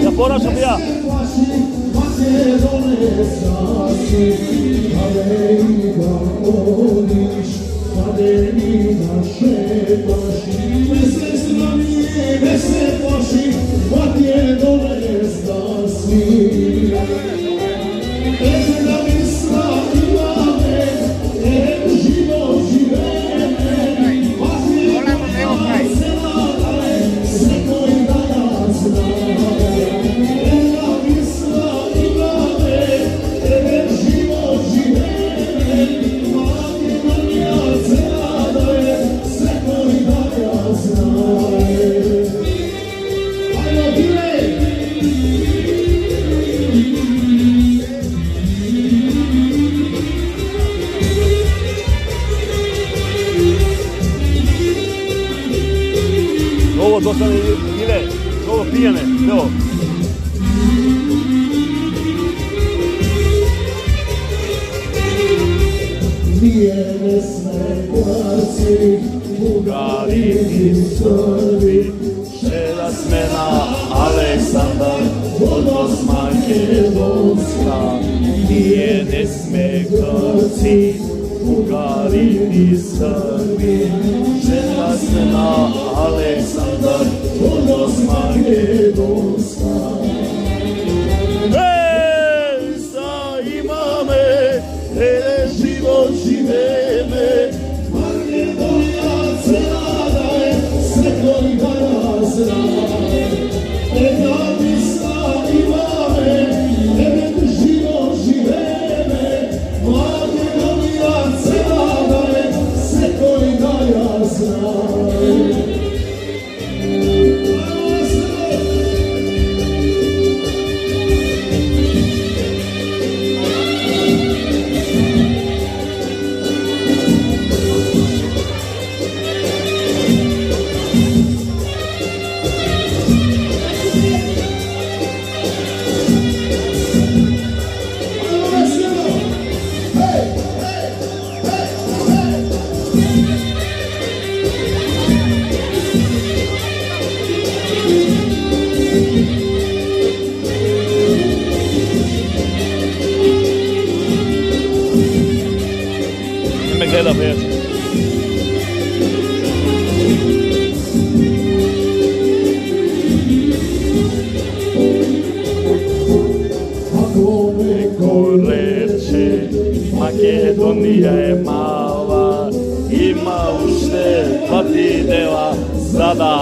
Ja ponašam ja. Ovo dosta mi ile, ovo pijane, evo. Vijene sme glasi, Bugari i Srbi, Šeda smena Aleksandar, odnos Makedonska. Vijene sme glasi, Bugari i Srbi, Šeda smena Aleksandar, odnos Makedonska. Sa imame, život živeme, Makedonija cela je, sve koji danas zna.